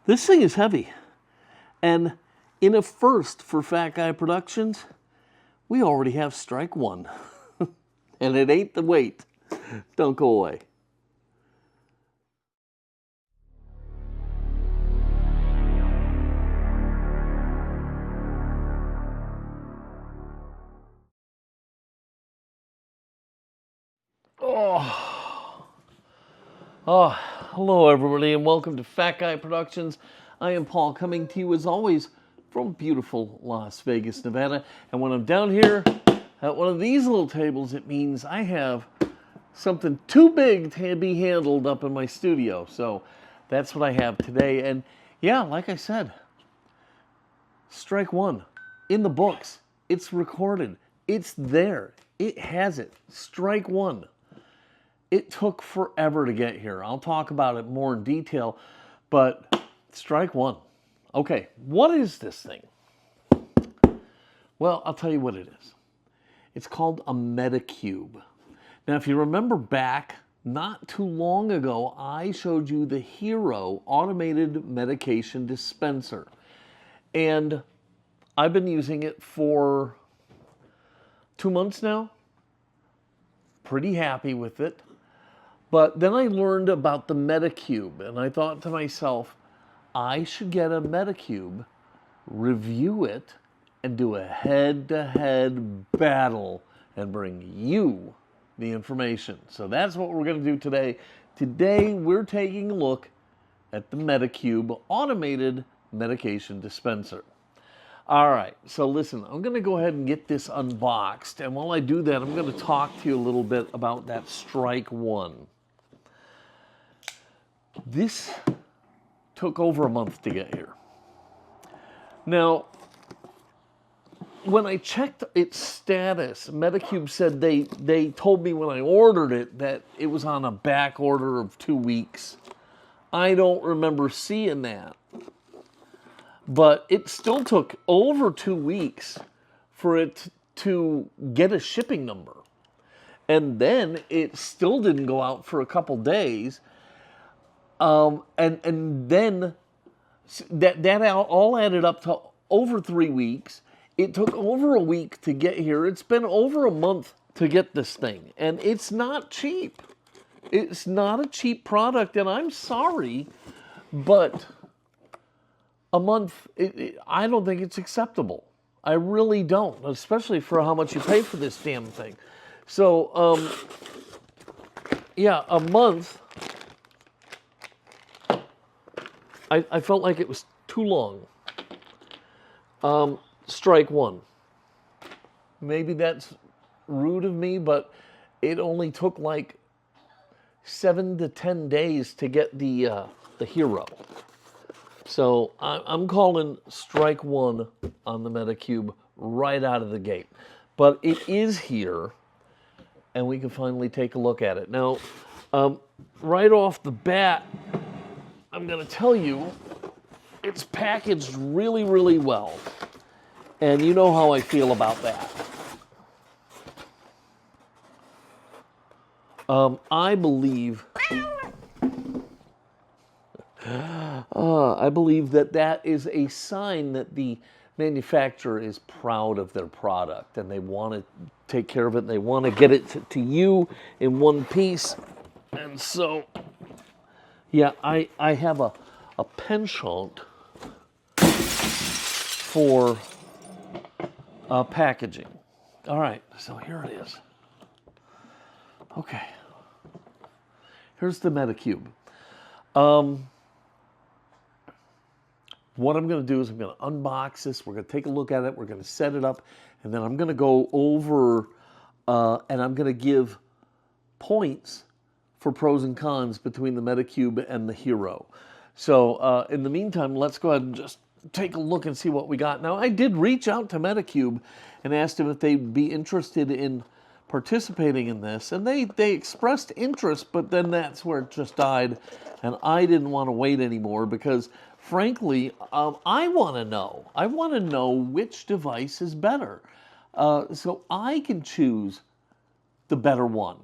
This thing is heavy. And in a first for Fat Guy Productions, we already have strike one. And it ain't the weight. Don't go away. Hello everybody and welcome to Fat Guy Productions. I am Paul, coming to you as always from beautiful Las Vegas, Nevada. And when I'm down here at one of these little tables, it means I have something too big to be handled up in my studio. So that's what I have today. And yeah, like I said, strike one in the books. It's recorded. It's there. It has it. Strike one. It took forever to get here. I'll talk about it more in detail, but strike one. Okay, what is this thing? Well, I'll tell you what it is. It's called a Medacube. Now, if you remember back, not too long ago, I showed you the Hero automated medication dispenser. And I've been using it for 2 months now. Pretty happy with it. But then I learned about the Medacube, and I thought to myself, I should get a Medacube, review it, and do a head-to-head battle and bring you the information. So that's what we're going to do today. Today, we're taking a look at the Medacube automated medication dispenser. All right, so listen, I'm going to go ahead and get this unboxed, and while I do that, I'm going to talk to you a little bit about that strike one. This took over a month to get here. Now, when I checked its status, Medacube said they told me when I ordered it that it was on a back order of 2 weeks. I don't remember seeing that. But it still took over 2 weeks for it to get a shipping number. And then it still didn't go out for a couple days. And then that all added up to over 3 weeks. It took over a week to get here. It's been over a month to get this thing. And it's not cheap. It's not a cheap product. And I'm sorry, but a month, I don't think it's acceptable. I really don't, especially for how much you pay for this damn thing. So, yeah, a month, I felt like it was too long. Strike one. Maybe that's rude of me, but it only took like 7 to 10 days to get the Hero. So I'm calling strike one on the Medacube right out of the gate. But it is here, and we can finally take a look at it. Now, right off the bat, I'm going to tell you, it's packaged really, really well. And you know how I feel about that. I believe that is a sign that the manufacturer is proud of their product and they want to take care of it and they want to get it to you in one piece. And so, yeah, I have a penchant for packaging. All right, so here it is. Okay, here's the Medacube. What I'm going to do is I'm going to unbox this. We're going to take a look at it. We're going to set it up. And then I'm going to go over and I'm going to give points for pros and cons between the Medacube and the Hero. So in the meantime, let's go ahead and just take a look and see what we got. Now, I did reach out to Medacube and asked them if they'd be interested in participating in this. And they expressed interest, but then that's where it just died. And I didn't want to wait anymore because frankly, I want to know. I want to know which device is better, so I can choose the better one.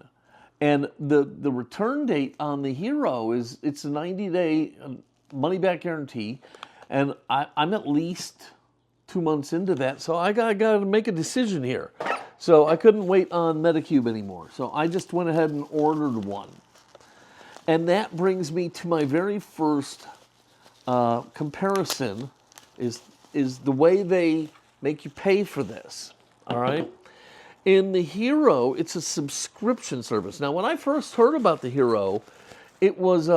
And the return date on the Hero is it's a 90-day money back guarantee, and I'm at least 2 months into that, so I got to make a decision here. So I couldn't wait on Medacube anymore, so I just went ahead and ordered one. And that brings me to my very first comparison is the way they make you pay for this, all right? In the Hero, it's a subscription service. Now, when I first heard about the Hero, it was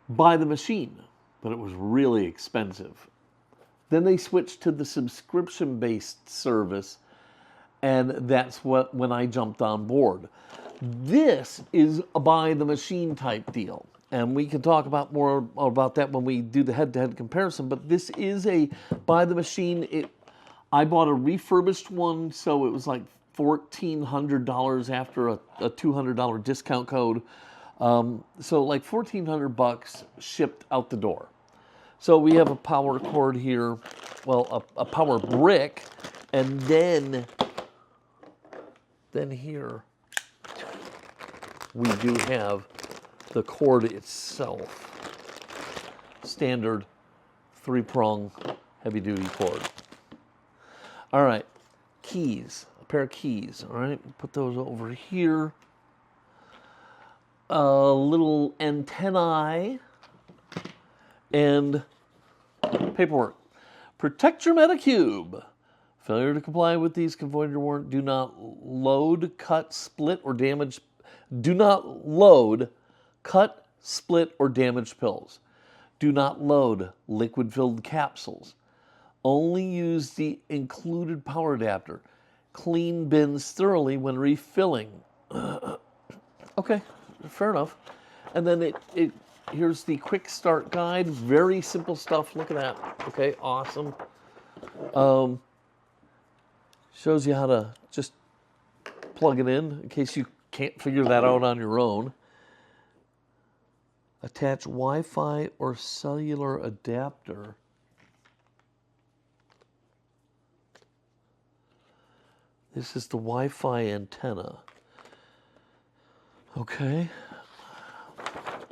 by the machine, but it was really expensive. Then they switched to the subscription-based service, and that's when I jumped on board. This is a by-the-machine type deal, and we can talk about more about that when we do the head-to-head comparison, but this is a by-the-machine. I bought a refurbished one, so it was like $1,400 after a $200 discount code. So like $1,400 shipped out the door. So we have a power cord here, well, a power brick, and then here we do have the cord itself. Standard 3-prong heavy-duty cord. All right, keys, a pair of keys, all right? Put those over here. A little antennae and paperwork. Protect your Medacube. Failure to comply with these can void your warrant. Do not load, cut, split, or damage. Do not load, cut, split, or damage pills. Do not load liquid-filled capsules. Only use the included power adapter. Clean bins thoroughly when refilling. Okay, fair enough. And then here's the quick start guide. Very simple stuff. Look at that. Okay, awesome. Shows you how to just plug it in case you can't figure that out on your own. Attach Wi-Fi or cellular adapter. This is the Wi-Fi antenna. Okay.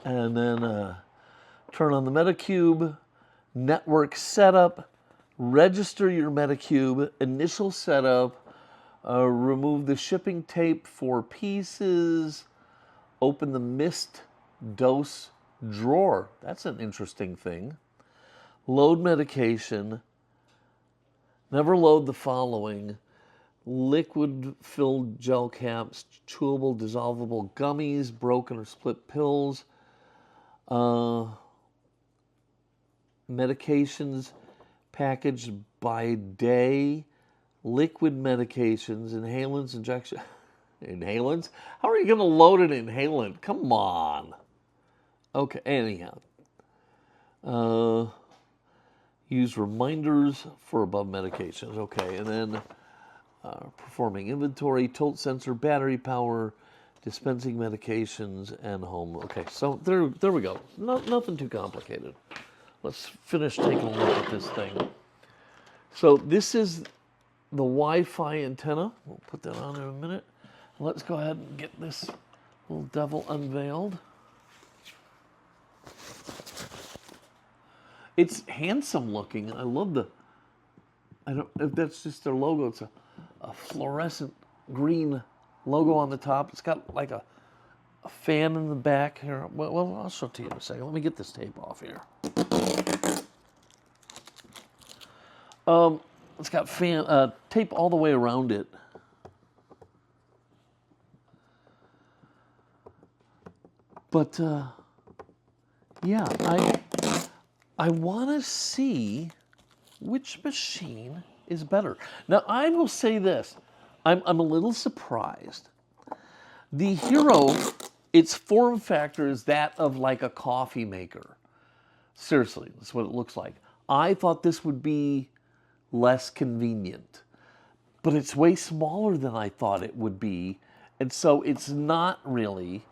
And then turn on the Medacube, network setup, register your Medacube, initial setup, remove the shipping tape 4 pieces, open the mist dose drawer. That's an interesting thing. Load medication, never load the following: liquid-filled gel caps, chewable, dissolvable gummies, broken or split pills, medications packaged by day, liquid medications, inhalants, injection. Inhalants? How are you going to load an inhalant? Come on. Okay, anyhow. Use reminders for above medications. Okay, and then performing inventory, tilt sensor, battery power, dispensing medications, and home. Okay, so there we go. Nothing too complicated. Let's finish taking a look at this thing. So this is the Wi-Fi antenna. We'll put that on in a minute. Let's go ahead and get this little devil unveiled. It's handsome looking. I love I don't know if that's just their logo. It's a fluorescent green logo on the top. It's got like a fan in the back here. Well, I'll show it to you in a second. Let me get this tape off here. It's got tape all the way around it. But yeah, I want to see which machine is better. Now, I will say this. I'm a little surprised. The Hero, its form factor is that of like a coffee maker. Seriously, that's what it looks like. I thought this would be less convenient, but it's way smaller than I thought it would be, and so it's not really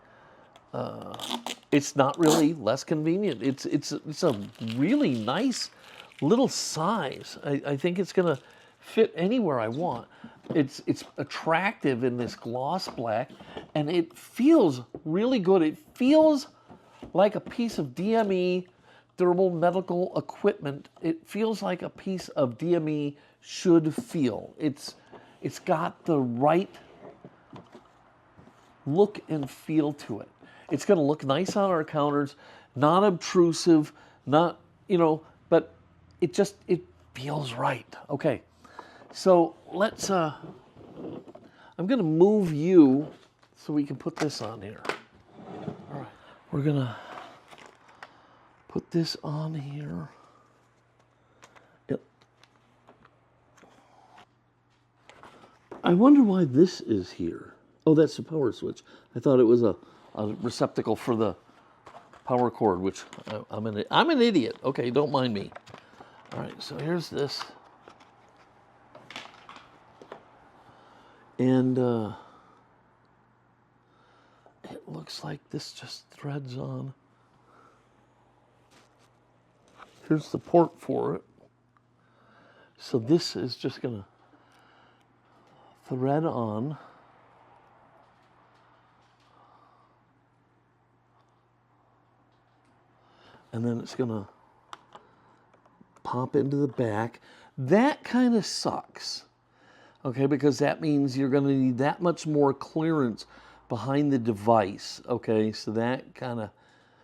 less convenient. It's a really nice little size. I think it's gonna fit anywhere I want. It's attractive in this gloss black, and it feels really good. It feels like a piece of DME, durable medical equipment. It feels like a piece of DME should feel. It's got the right look and feel to it. It's going to look nice on our counters, not obtrusive, not, you know, but it feels right. Okay, so let's, I'm going to move you so we can put this on here. All right, we're going to put this on here. Yep. I wonder why this is here. Oh, that's the power switch. I thought it was a receptacle for the power cord, which I'm an idiot. Okay, don't mind me. All right, so here's this. And it looks like this just threads on. Here's the port for it. So this is just gonna thread on. And then it's gonna pop into the back. That kind of sucks, okay, because that means you're gonna need that much more clearance behind the device, okay, so that kind of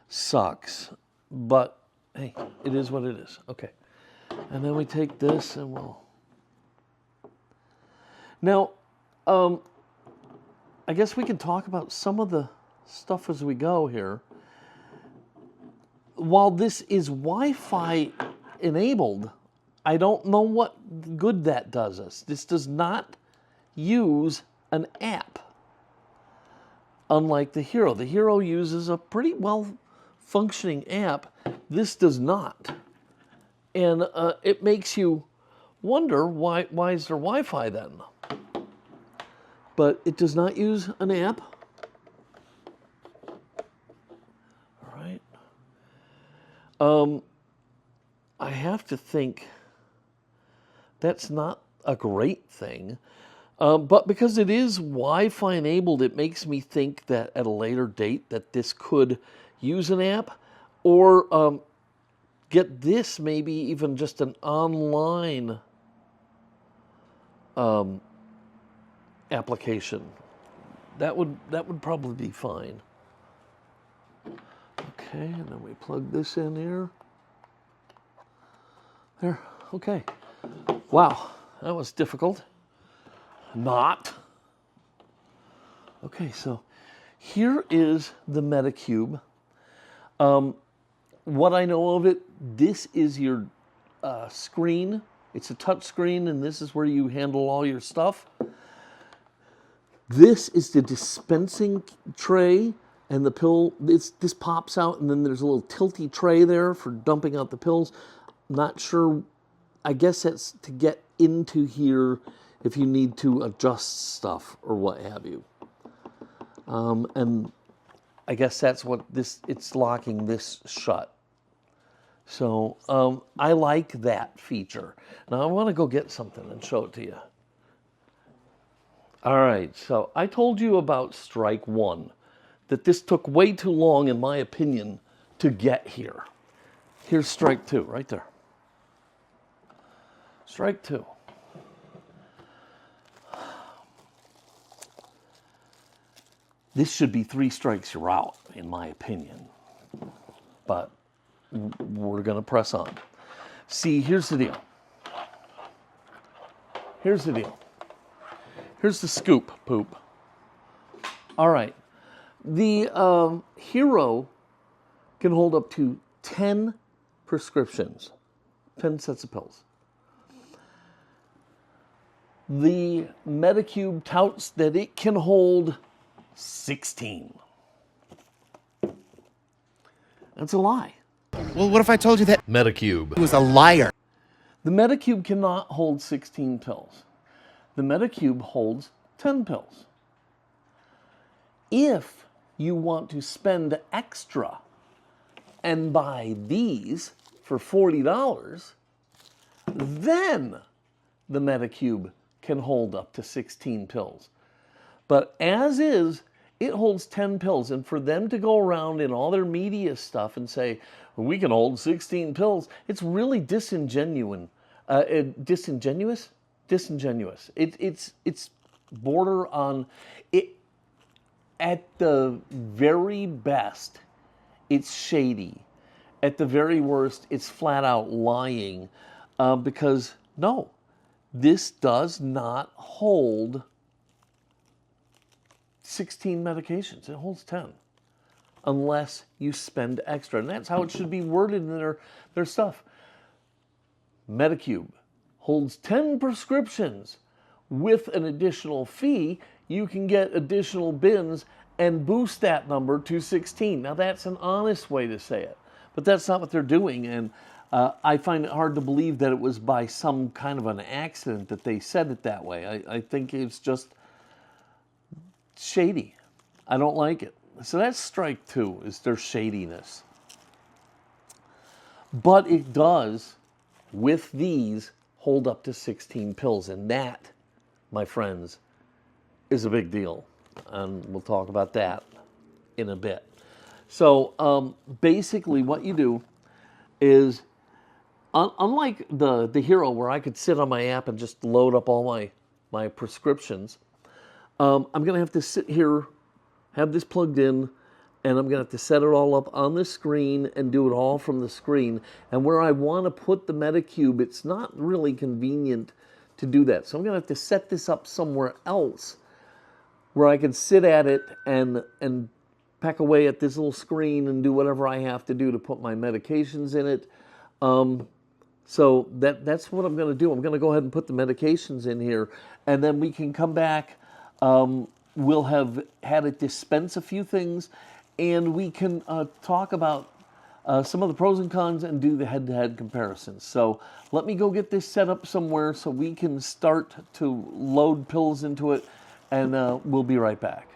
sucks, but hey, it is what it is, okay. And then we take this and we'll, now, I guess we can talk about some of the stuff as we go here. While this is Wi-Fi enabled, I don't know what good that does us. This does not use an app, unlike the Hero. The Hero uses a pretty well-functioning app. This does not. And it makes you wonder, why is there Wi-Fi then? But it does not use an app. I have to think that's not a great thing, but because it is Wi-Fi enabled, it makes me think that at a later date that this could use an app, or get this maybe even just an online application. That would probably be fine. Okay, and then we plug this in here. There, okay. Wow, that was difficult. Not. Okay, so here is the Medacube. What I know of it, this is your screen. It's a touch screen, and this is where you handle all your stuff. This is the dispensing tray. And the pill, this pops out, and then there's a little tilty tray there for dumping out the pills. Not sure, I guess that's to get into here if you need to adjust stuff or what have you. And I guess that's what this, it's locking this shut. So I like that feature. Now I want to go get something and show it to you. All right, so I told you about strike one, that this took way too long, in my opinion, to get here. Here's strike two, right there. Strike two. This should be 3 strikes, you're out, in my opinion. But we're gonna press on. See, here's the deal. Here's the deal. Here's the scoop, poop. All right. The Hero can hold up to 10 prescriptions, 10 sets of pills. The Medacube touts that it can hold 16. That's a lie. Well, what if I told you that Medacube was a liar? The Medacube cannot hold 16 pills. The Medacube holds 10 pills. If you want to spend extra and buy these for $40, then the Medacube can hold up to 16 pills. But as is, It holds 10 pills. And for them to go around in all their media stuff and say, well, we can hold 16 pills, it's really disingenuous. Disingenuous? Disingenuous. It's border on it. At the very best, it's shady. At the very worst, it's flat out lying. Because no, this does not hold 16 medications. It holds 10. Unless you spend extra. And that's how it should be worded in their stuff. Medacube holds 10 prescriptions. With an additional fee, you can get additional bins and boost that number to 16. Now that's an honest way to say it, but that's not what they're doing. And I find it hard to believe that it was by some kind of an accident that they said it that way. I think it's just shady. I don't like it. So that's strike 2, is their shadiness. But it does, with these, hold up to 16 pills. And that, my friends, is a big deal. And we'll talk about that in a bit. So basically what you do is, unlike the Hero, where I could sit on my app and just load up all my prescriptions, I'm going to have to sit here, have this plugged in, and I'm going to have to set it all up on the screen and do it all from the screen. And where I want to put the Medacube, it's not really convenient to do that. So I'm going to have to set this up somewhere else where I can sit at it and peck away at this little screen and do whatever I have to do to put my medications in it. So that's what I'm going to do. I'm going to go ahead and put the medications in here, and then we can come back. We'll have had it dispense a few things, and we can talk about some of the pros and cons and do the head-to-head comparisons. So let me go get this set up somewhere so we can start to load pills into it, and we'll be right back.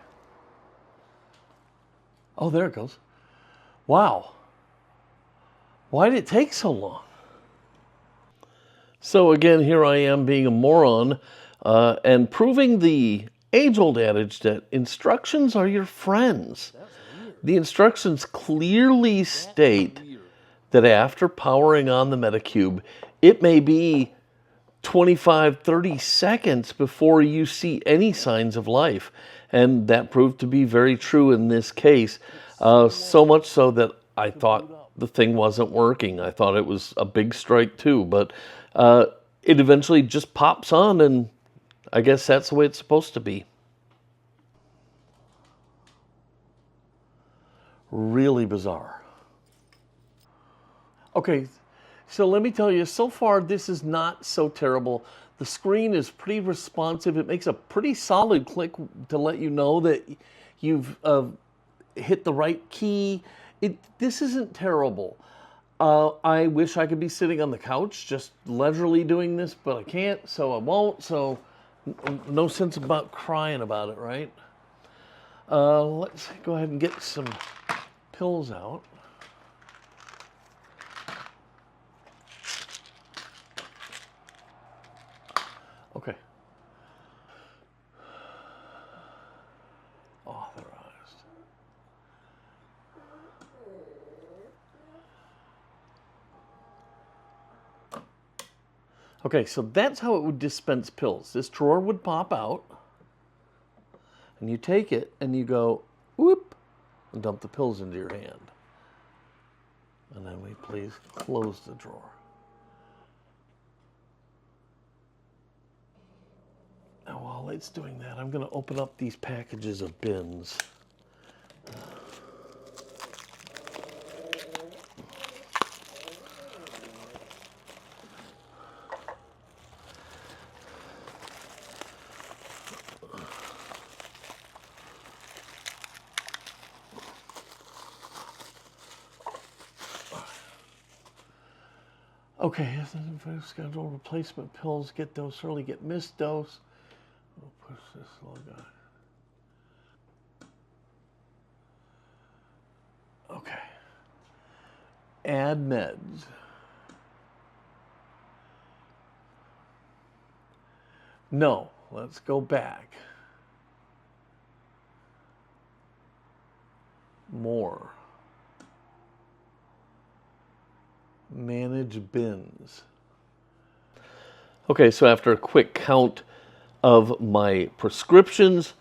Oh, there it goes. Wow. Why did it take so long? So again, here I am being a moron and proving the age-old adage that instructions are your friends. The instructions clearly state that after powering on the Medacube, it may be 25, 30 seconds before you see any signs of life. And that proved to be very true in this case. So much so that I thought the thing wasn't working. I thought it was a big strike too, but it eventually just pops on, and I guess that's the way it's supposed to be. Really bizarre. Okay, so let me tell you, so far this is not so terrible. The screen is pretty responsive. It makes a pretty solid click to let you know that you've hit the right key. This isn't terrible. I wish I could be sitting on the couch just leisurely doing this, but I can't, so I won't. So no sense about crying about it, right? Let's go ahead and get some pills out. Okay. Authorized. Okay, so that's how it would dispense pills. This drawer would pop out, and you take it and you go, whoop, and dump the pills into your hand. And then we please close the drawer. Now while it's doing that, I'm going to open up these packages of bins. Okay, schedule replacement pills, get dose early, get missed dose. We'll push this little guy. Okay. Add meds. No, let's go back. more. Manage bins. Okay, so after a quick count of my prescriptions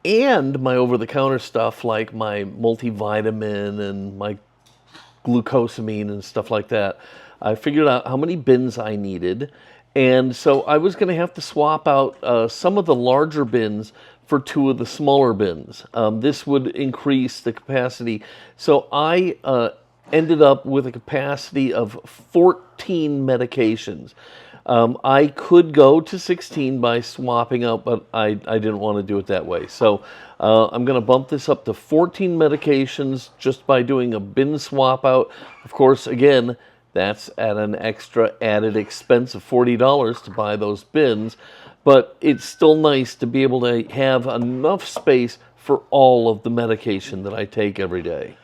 and my over-the-counter stuff like my multivitamin and my glucosamine and stuff like that, I figured out how many bins I needed. And so I was going to have to swap out some of the larger bins for 2 of the smaller bins. This would increase the capacity. So I ended up with a capacity of 14 medications. I could go to 16 by swapping out, but I didn't want to do it that way. So I'm going to bump this up to 14 medications just by doing a bin swap out. Of course, again, that's at an extra added expense of $40 to buy those bins, but it's still nice to be able to have enough space for all of the medication that I take every day.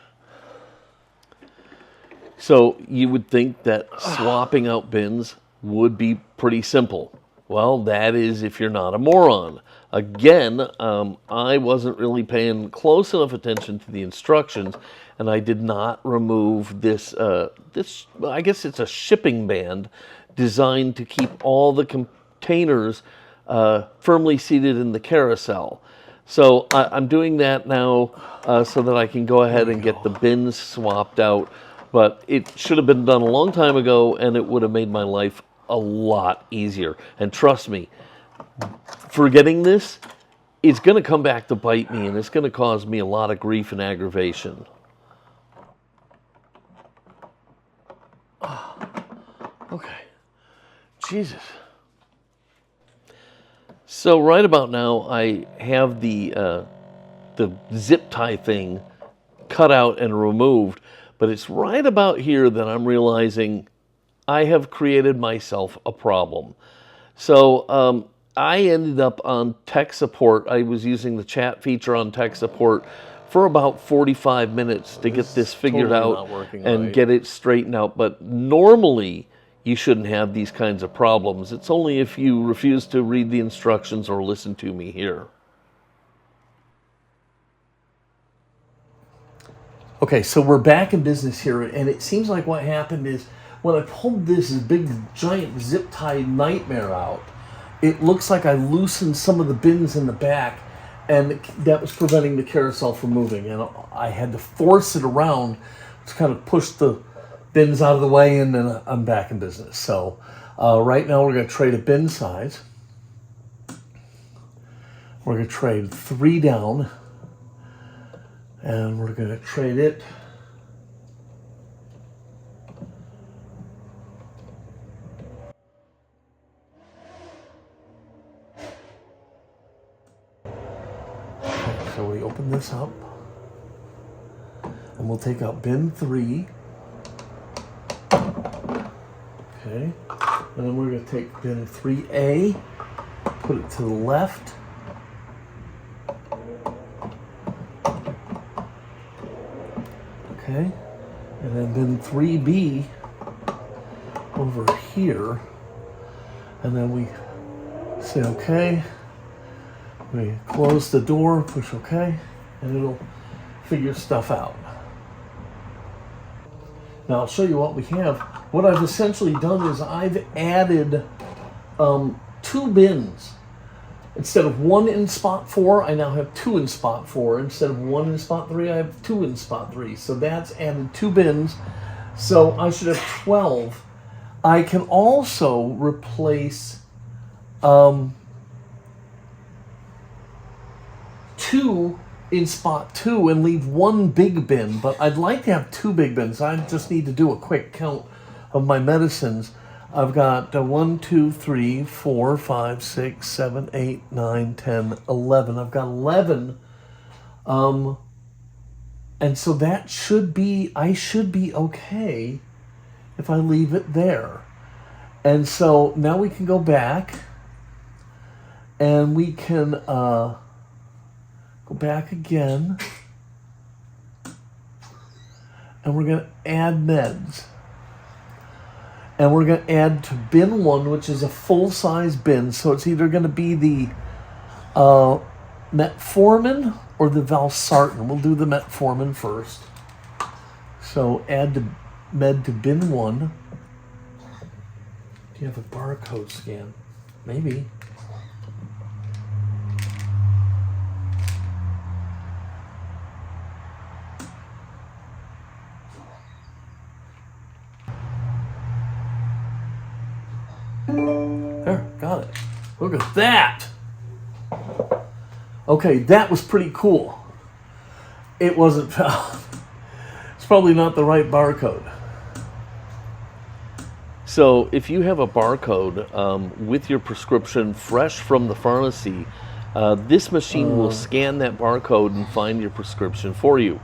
So you would think that swapping out bins would be pretty simple. Well, that is if you're not a moron. Again, I wasn't really paying close enough attention to the instructions, and I did not remove this, I guess it's a shipping band designed to keep all the containers firmly seated in the carousel. So I'm doing that now so that I can go ahead and get the bins swapped out. But it should have been done a long time ago, and it would have made my life a lot easier. And trust me, forgetting this, it's going to come back to bite me, and it's going to cause me a lot of grief and aggravation. Okay. Jesus. So right about now, I have the zip tie thing cut out and removed, but it's right about here that I'm realizing I have created myself a problem. So I ended up on tech support. I was using the chat feature on tech support for about 45 minutes to get this figured out and get it straightened out. But normally, you shouldn't have these kinds of problems. It's only if you refuse to read the instructions or listen to me here. Okay, so we're back in business here, and it seems like what happened is when I pulled this big, giant zip tie nightmare out, it looks like I loosened some of the bins in the back, and that was preventing the carousel from moving, and I had to force it around to kind of push the bins out of the way, and then I'm back in business. So right now we're going to trade a bin size. We're going to trade 3 down, and we're going to trade it so we open this up, and we'll take out bin 3. Okay, and then we're going to take bin 3A, put it to the left. Okay, and then bin 3B over here, and then we say okay. We close the door, push OK, and it'll figure stuff out. Now I'll show you what we have. What I've essentially done is I've added 2 bins. Instead of 1 in spot 4, I now have 2 in spot 4. Instead of 1 in spot 3, I have 2 in spot 3. So that's added 2 bins. So I should have 12. I can also replace 2 in spot 2 and leave 1 big bin, but I'd like to have 2 big bins. I just need to do a quick count of my medicines. I've got 1, 2, 3, 4, 5, 6, 7, 8, 9, 10, 11. I've got 11. And so that should be, I should be okay if I leave it there. And so now we can go back and we can go back again. And we're going to add meds. And we're going to add to bin 1, which is a full-size bin. So it's either going to be the metformin or the valsartan. We'll do the metformin first. So add the med to bin 1. Do you have a barcode scan? Maybe. There, got it. Look at that. Okay, that was pretty cool. It wasn't found. It's probably not the right barcode. So if you have a barcode with your prescription fresh from the pharmacy, this machine will scan that barcode and find your prescription for you.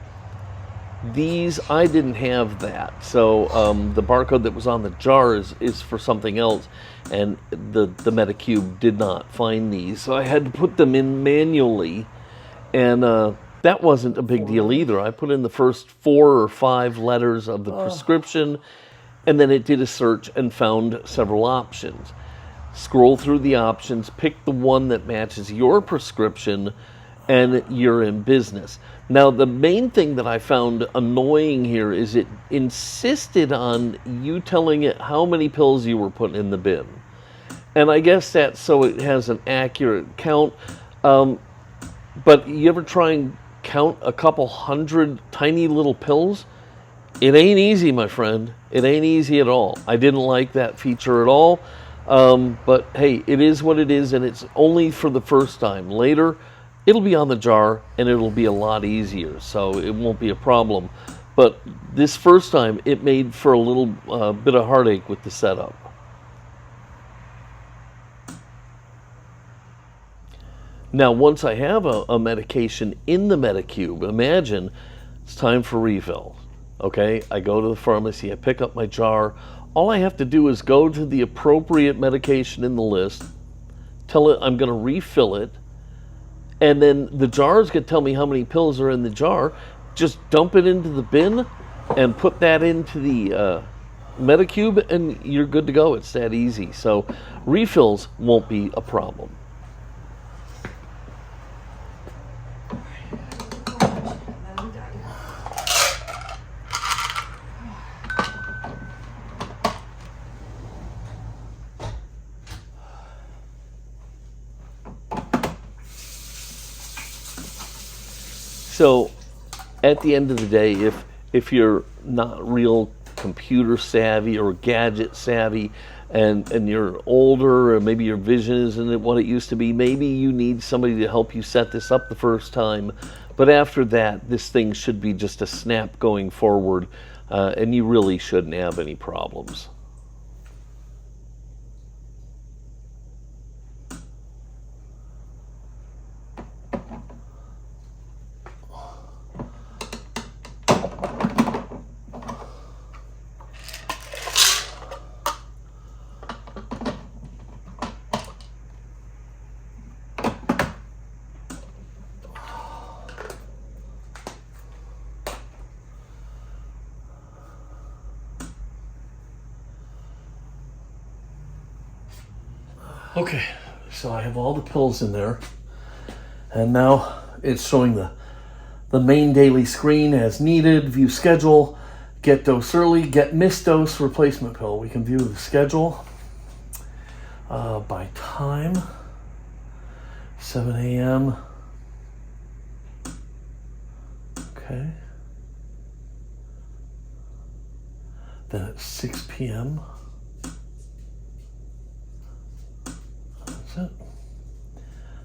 These, I didn't have that. So the barcode that was on the jar is for something else, and the Medacube did not find these. So I had to put them in manually, and that wasn't a big deal either. I put in the first 4 or 5 letters of the prescription, and then it did a search and found several options. Scroll through the options, pick the one that matches your prescription, and you're in business. Now, the main thing that I found annoying here is it insisted on you telling it how many pills you were putting in the bin. And I guess that's so it has an accurate count. But you ever try and count a couple hundred tiny little pills? It ain't easy, my friend. It ain't easy at all. I didn't like that feature at all. But hey, it is what it is, and it's only for the first time. Later, it'll be on the jar, and it'll be a lot easier, so it won't be a problem. But this first time, it made for a little bit of heartache with the setup. Now, once I have a medication in the Medacube, imagine it's time for refill. Okay, I go to the pharmacy, I pick up my jar. All I have to do is go to the appropriate medication in the list, tell it I'm going to refill it, and then the jar's going to tell me how many pills are in the jar. Just dump it into the bin and put that into the Medacube, and you're good to go. It's that easy. So refills won't be a problem. So at the end of the day, if you're not real computer savvy or gadget savvy, and you're older, or maybe your vision isn't what it used to be, maybe you need somebody to help you set this up the first time. But after that, this thing should be just a snap going forward, and you really shouldn't have any problems. Okay, so I have all the pills in there, and now it's showing the main daily screen as needed, view schedule, get dose early, get missed dose, replacement pill. We can view the schedule by time, 7 a.m. Okay. Then at 6 p.m.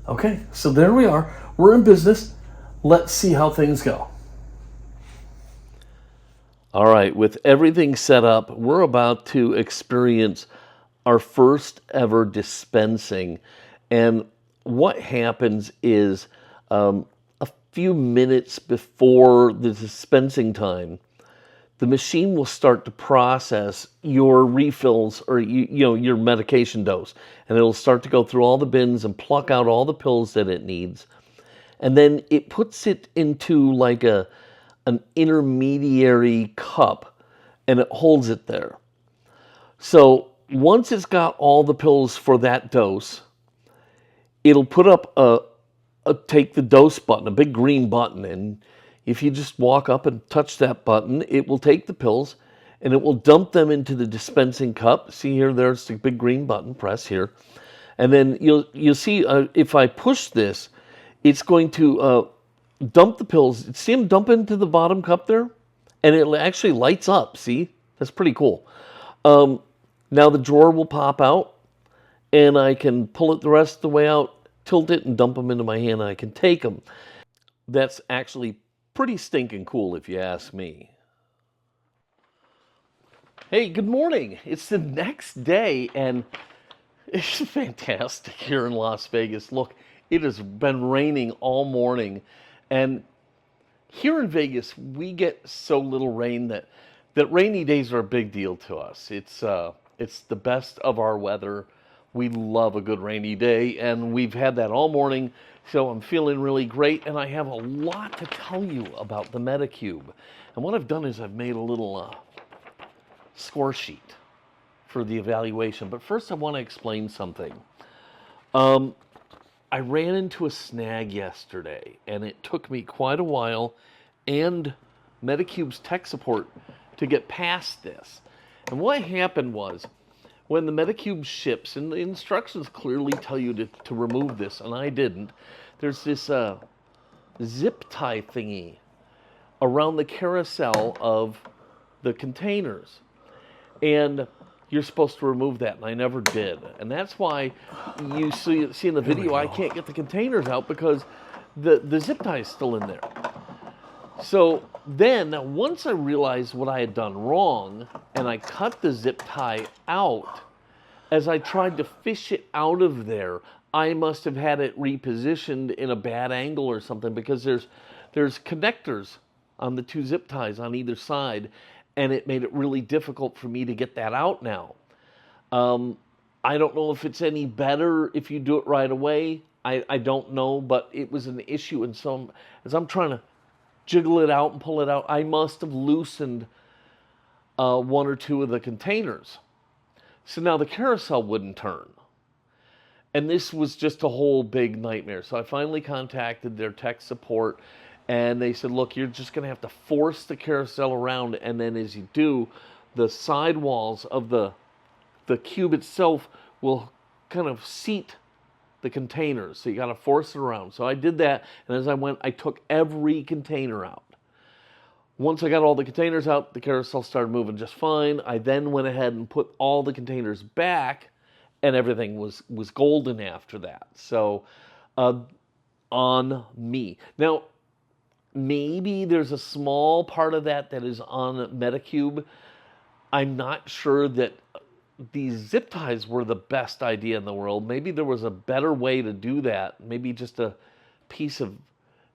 Okay, so there we are. We're in business. Let's see how things go. All right, with everything set up, we're about to experience our first ever dispensing. And what happens is a few minutes before the dispensing time, the machine will start to process your refills or your medication dose, and it'll start to go through all the bins and pluck out all the pills that it needs, and then it puts it into like an intermediary cup, and it holds it there. So once it's got all the pills for that dose, it'll put up take the dose button, a big green button, and if you just walk up and touch that button, it will take the pills and it will dump them into the dispensing cup. See here, there's the big green button, press here. And then you'll see if I push this, it's going to dump the pills. See them dump into the bottom cup there? And it actually lights up, see? That's pretty cool. Now the drawer will pop out, and I can pull it the rest of the way out, tilt it, and dump them into my hand, and I can take them. That's actually pretty stinking cool if you ask me. Hey, good morning. It's the next day, and it's fantastic here in Las Vegas. Look, it has been raining all morning, and here in Vegas, we get so little rain that rainy days are a big deal to us. It's the best of our weather. We love a good rainy day, and we've had that all morning, so I'm feeling really great, and I have a lot to tell you about the Medacube. And what I've done is I've made a little score sheet for the evaluation. But first I want to explain something. I ran into a snag yesterday, and it took me quite a while and Medicube's tech support to get past this. And what happened was, when the Medacube ships, and the instructions clearly tell you to remove this, and I didn't, there's this zip tie thingy around the carousel of the containers. And you're supposed to remove that, and I never did. And that's why you see in the video I can't get the containers out, because the zip tie is still in there. So then, once I realized what I had done wrong, and I cut the zip tie out, as I tried to fish it out of there, I must have had it repositioned in a bad angle or something, because there's connectors on the two zip ties on either side, and it made it really difficult for me to get that out now. I don't know if it's any better if you do it right away. I don't know, but it was an issue, and so as I'm trying to jiggle it out and pull it out, I must have loosened one or two of the containers. So now the carousel wouldn't turn. And this was just a whole big nightmare. So I finally contacted their tech support, and they said, look, you're just going to have to force the carousel around, and then as you do, the side walls of the cube itself will kind of seat the containers. So you got to force it around. So I did that, and as I went, I took every container out. Once I got all the containers out, the carousel started moving just fine. I then went ahead and put all the containers back, and everything was golden after that. So on me. Now, maybe there's a small part of that is on Medacube. I'm not sure that these zip ties were the best idea in the world. Maybe there was a better way to do that. Maybe just a piece of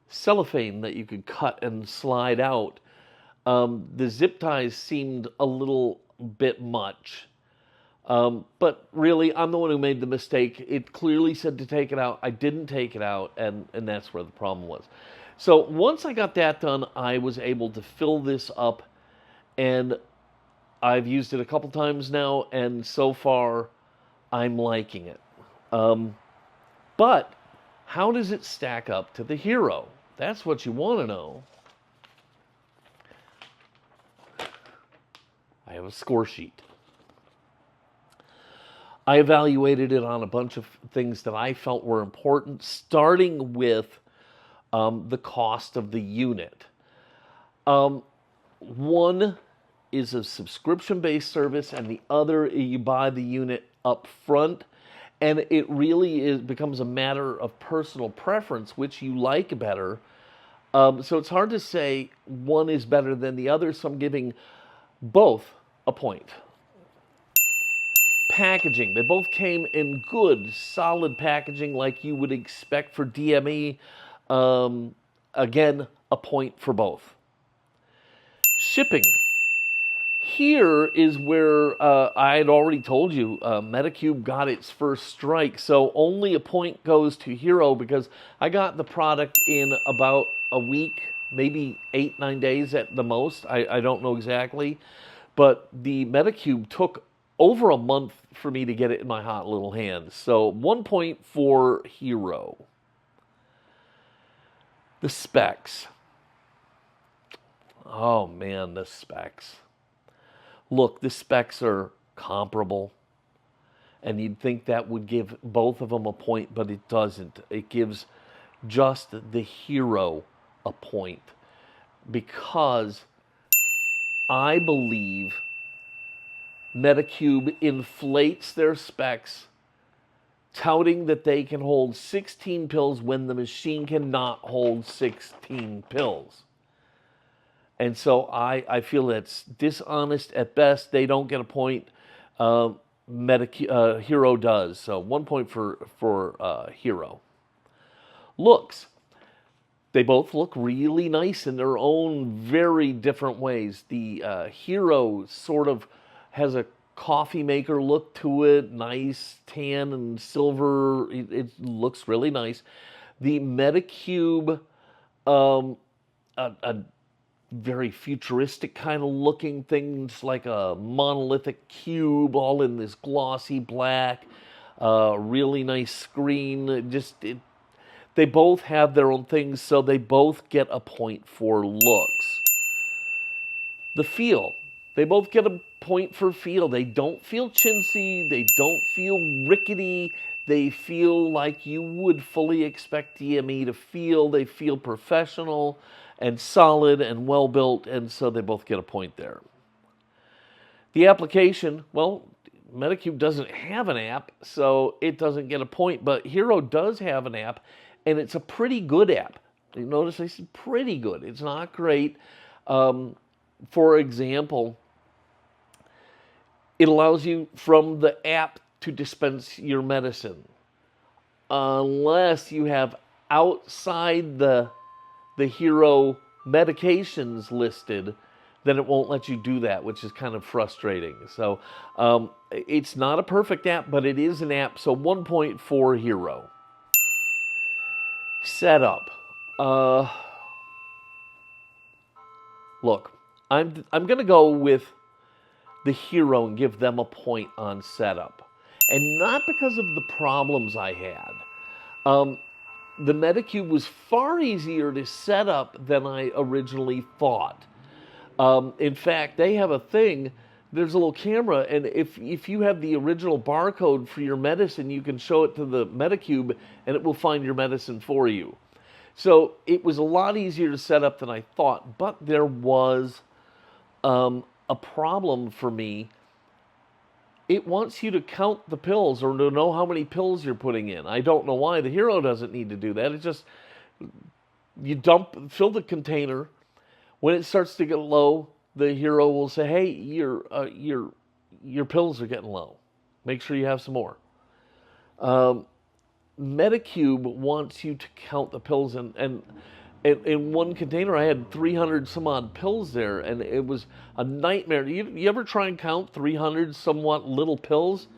cellophane that you could cut and slide out. The zip ties seemed a little bit much. But really, I'm the one who made the mistake. It clearly said to take it out. I didn't take it out, and that's where the problem was. So once I got that done, I was able to fill this up, and I've used it a couple times now, and so far, I'm liking it. But how does it stack up to the Hero? That's what you want to know. I have a score sheet. I evaluated it on a bunch of things that I felt were important, starting with the cost of the unit. One is a subscription-based service, and the other, you buy the unit up front, and it really becomes a matter of personal preference, which you like better. So it's hard to say one is better than the other, so I'm giving both a point. Packaging. They both came in good, solid packaging like you would expect for DME. Again, a point for both. Shipping. Here is where I had already told you Medacube got its first strike, so only a point goes to Hero, because I got the product in about a week, maybe 8-9 days at the most. I don't know exactly, but the Medacube took over a month for me to get it in my hot little hands. So 1 point for Hero. The specs. Oh man, the specs. Look, the specs are comparable. And you'd think that would give both of them a point, but it doesn't. It gives just the Hero a point. Because I believe Medacube inflates their specs, touting that they can hold 16 pills when the machine cannot hold 16 pills. And so I feel that's dishonest at best. They don't get a point. Hero does. So 1 point for Hero. Looks. They both look really nice in their own very different ways. The Hero sort of has a coffee maker look to it, nice tan and silver. It looks really nice. The Medacube, a very futuristic kind of looking thing. It's like a monolithic cube, all in this glossy black. Really nice screen. They both have their own things, so they both get a point for looks. The feel. They both get a point for feel. They don't feel chintzy. They don't feel rickety. They feel like you would fully expect DME to feel. They feel professional and solid and well-built, and so they both get a point there. The application, well, Medacube doesn't have an app, so it doesn't get a point, but Hero does have an app, and it's a pretty good app. You notice I said pretty good. It's not great. For example, it allows you from the app to dispense your medicine. Unless you have outside the Hero medications listed, then it won't let you do that, which is kind of frustrating. So it's not a perfect app, but it is an app, so 1 point for Hero. Setup. Look, I'm going to go with the Hero and give them a point on setup. And not because of the problems I had. The Medacube was far easier to set up than I originally thought. In fact, they have a thing, there's a little camera, and if you have the original barcode for your medicine, you can show it to the Medacube, and it will find your medicine for you. So it was a lot easier to set up than I thought, but there was a problem for me. It wants you to count the pills or to know how many pills you're putting in. I don't know why. The Hero doesn't need to do that. It's just, you fill the container. When it starts to get low, the Hero will say, hey, your pills are getting low. Make sure you have some more. Medacube wants you to count the pills, and in one container I had 300 some odd pills there, and it was a nightmare. You ever try and count 300 somewhat little pills?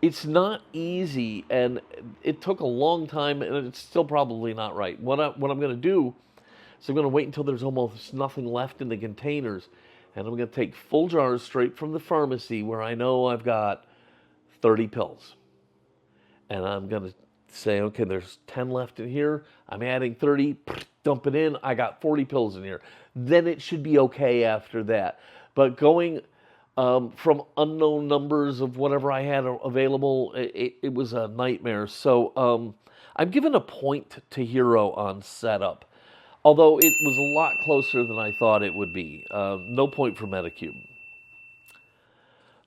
It's not easy, and it took a long time, and it's still probably not right. What I'm going to do is I'm going to wait until there's almost nothing left in the containers, and I'm going to take full jars straight from the pharmacy where I know I've got 30 pills. And I'm going to say, okay, there's 10 left in here. I'm adding 30, dump it in. I got 40 pills in here. Then it should be okay after that. But going from unknown numbers of whatever I had available, it was a nightmare. So I'm giving a point to Hero on setup, although it was a lot closer than I thought it would be. No point for Medacube.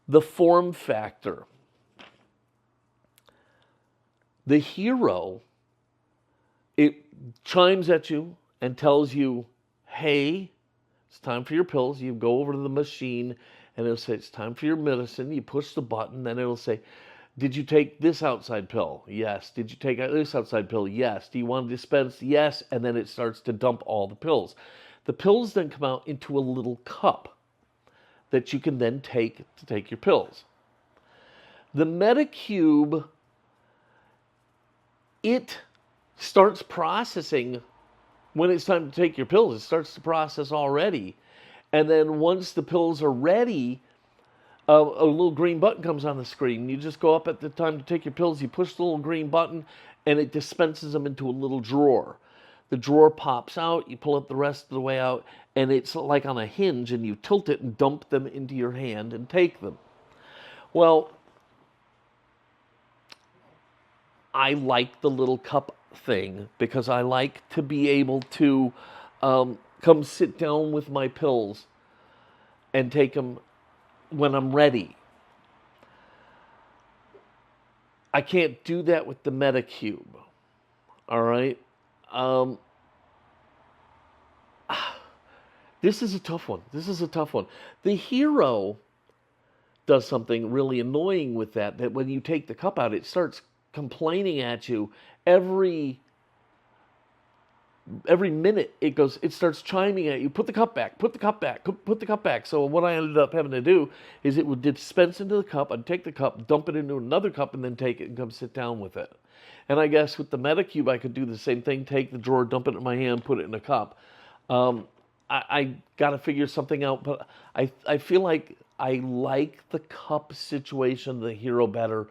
The form factor. The Hero, it chimes at you and tells you, hey, it's time for your pills. You go over to the machine and it'll say, it's time for your medicine. You push the button, then it'll say, did you take this outside pill? Yes. Did you take this outside pill? Yes. Do you want to dispense? Yes. And then it starts to dump all the pills. The pills then come out into a little cup that you can then take to take your pills. The Medacube, it starts processing when it's time to take your pills. It starts to process already. And then once the pills are ready, a little green button comes on the screen. You just go up at the time to take your pills, you push the little green button, and it dispenses them into a little drawer. the drawer pops out, you pull it the rest of the way out, and it's like on a hinge, and you tilt it and dump them into your hand and take them. Well, I like the little cup thing because I like to be able to come sit down with my pills and take them when I'm ready. I can't do that with the Medacube. All right? This is a tough one. This is a tough one. The Hero does something really annoying with that when you take the cup out, it starts complaining at you every minute. It starts chiming at you, put the cup back, put the cup back, put the cup back. So what I ended up having to do is it would dispense into the cup. I'd take the cup, dump it into another cup, and then take it and come sit down with it. And I guess with the Medacube, I could do the same thing, take the drawer, dump it in my hand, put it in a cup. I got to figure something out, but I feel like I like the cup situation, the Hero, better.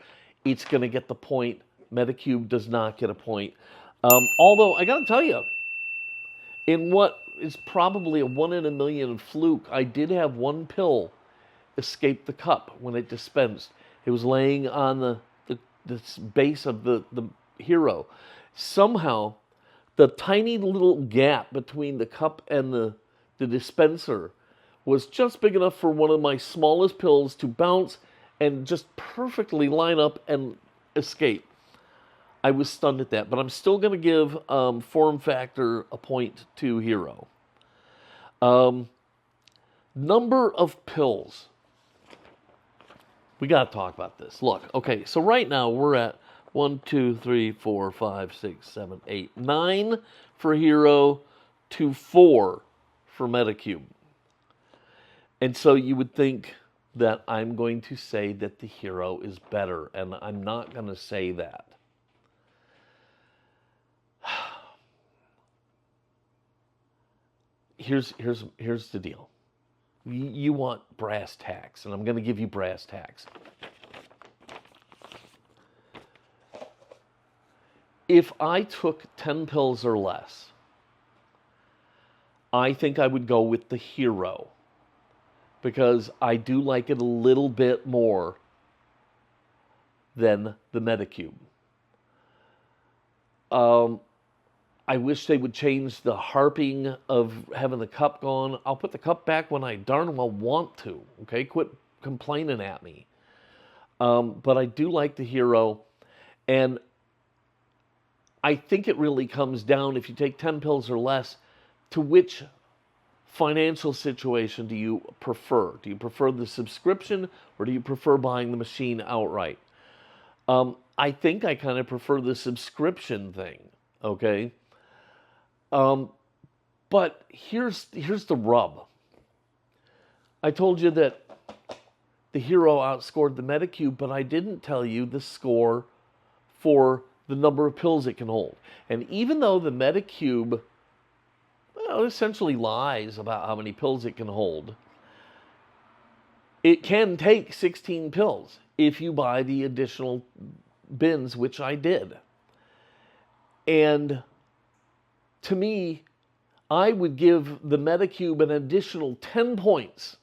It's going to get the point. Medacube does not get a point. Although, I got to tell you, in what is probably a 1 in a million fluke, I did have one pill escape the cup when it dispensed. It was laying on the base of the Hero. Somehow, the tiny little gap between the cup and the dispenser was just big enough for one of my smallest pills to bounce and just perfectly line up and escape. I was stunned at that, but I'm still going to give form factor a point to Hero. Number of pills. We got to talk about this. Look, okay, so right now we're at 1, 2, 3, 4, 5, 6, 7, 8, 9 for Hero to 4 for Medacube. And so you would think that I'm going to say that the Hero is better, and I'm not going to say that. Here's the deal. You want brass tacks, and I'm going to give you brass tacks. If I took 10 pills or less, I think I would go with the Hero, because I do like it a little bit more than the Medacube. I wish they would change the harping of having the cup gone. I'll put the cup back when I darn well want to. Okay, quit complaining at me. But I do like the Hero, and I think it really comes down, if you take 10 pills or less, to which financial situation do you prefer? Do you prefer the subscription, or do you prefer buying the machine outright? I think I kind of prefer the subscription thing, okay? But here's the rub. I told you that the Hero outscored the Medacube, but I didn't tell you the score for the number of pills it can hold. And even though the Medacube, well, essentially lies about how many pills it can hold, it can take 16 pills if you buy the additional bins, which I did. And to me, I would give the Medacube an additional 10 points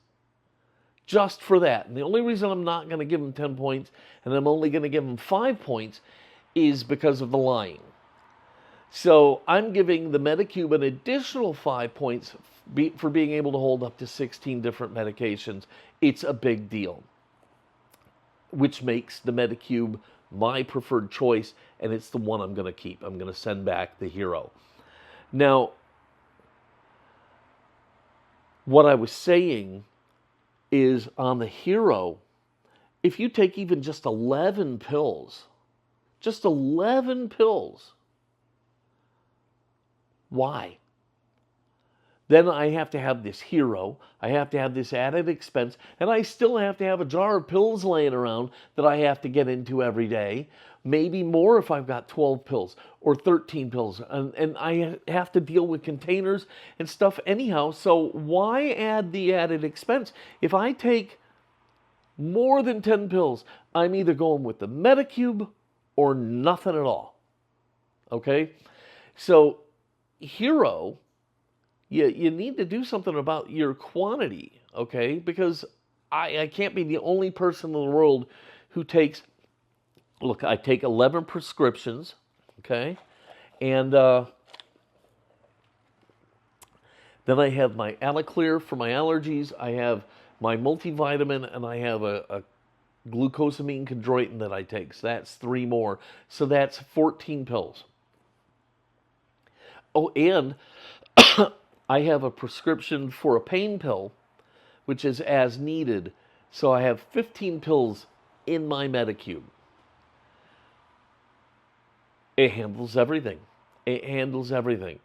just for that. And the only reason I'm not going to give them 10 points, and I'm only going to give them 5 points, is because of the lying. So I'm giving the Medacube an additional 5 points for being able to hold up to 16 different medications. It's a big deal, which makes the Medacube my preferred choice, and it's the one I'm going to keep. I'm going to send back the Hero. Now, what I was saying is, on the Hero, if you take even just 11 pills, why? Then I have to have this Hero, I have to have this added expense, and I still have to have a jar of pills laying around that I have to get into every day. Maybe more if I've got 12 pills or 13 pills. And I have to deal with containers and stuff anyhow. So why add the added expense? If I take more than 10 pills, I'm either going with the Medacube or nothing at all. Okay? So Hero, you need to do something about your quantity, okay? Because I can't be the only person in the world who takes, look, I take 11 prescriptions, okay? And then I have my Alaclear for my allergies. I have my multivitamin, and I have a glucosamine chondroitin that I take. So that's 3 more. So that's 14 pills. Oh, and I have a prescription for a pain pill, which is as needed. So I have 15 pills in my Medacube. It handles everything. It handles everything.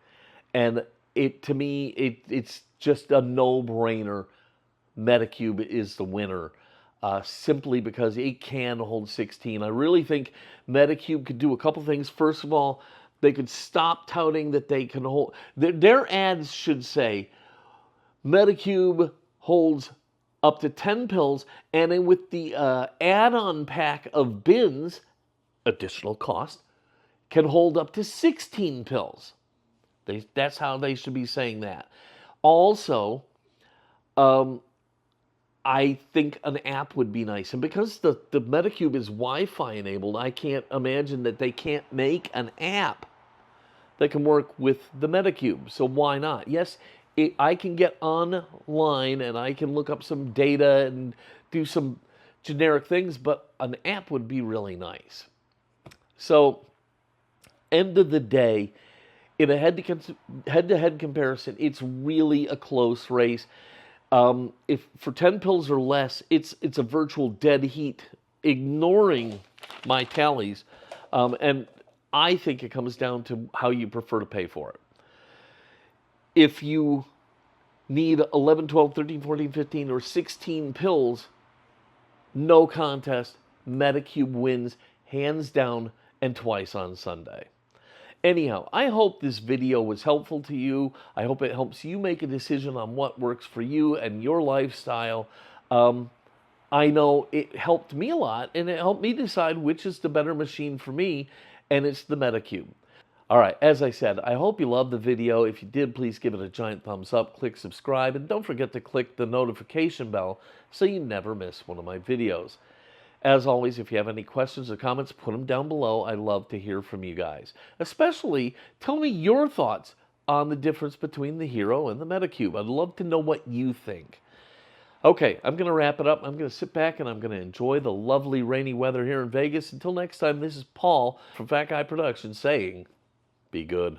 And to me, it's just a no-brainer. Medacube is the winner, simply because it can hold 16. I really think Medacube could do a couple things. First of all, they could stop touting that they can hold. Their ads should say, Medacube holds up to 10 pills, and then with the add-on pack of bins, additional cost, can hold up to 16 pills. That's how they should be saying that. Also, I think an app would be nice. And because the Medacube is Wi-Fi enabled, I can't imagine that they can't make an app that can work with the Medacube. So why not? Yes, I can get online and I can look up some data and do some generic things, but an app would be really nice. So, end of the day, in a head-to-head comparison, it's really a close race. If for 10 pills or less, it's a virtual dead heat, ignoring my tallies. And I think it comes down to how you prefer to pay for it. If you need 11, 12, 13, 14, 15, or 16 pills, no contest, Medacube wins hands down and twice on Sunday. Anyhow, I hope this video was helpful to you. I hope it helps you make a decision on what works for you and your lifestyle. I know it helped me a lot, and it helped me decide which is the better machine for me, and it's the Medacube. All right, as I said, I hope you loved the video. If you did, please give it a giant thumbs up, click subscribe, and don't forget to click the notification bell so you never miss one of my videos. As always, if you have any questions or comments, put them down below. I love to hear from you guys. Especially, tell me your thoughts on the difference between the Hero and the Medacube. I'd love to know what you think. Okay, I'm going to wrap it up. I'm going to sit back and I'm going to enjoy the lovely rainy weather here in Vegas. Until next time, this is Paul from Fat Guy Productions saying, be good.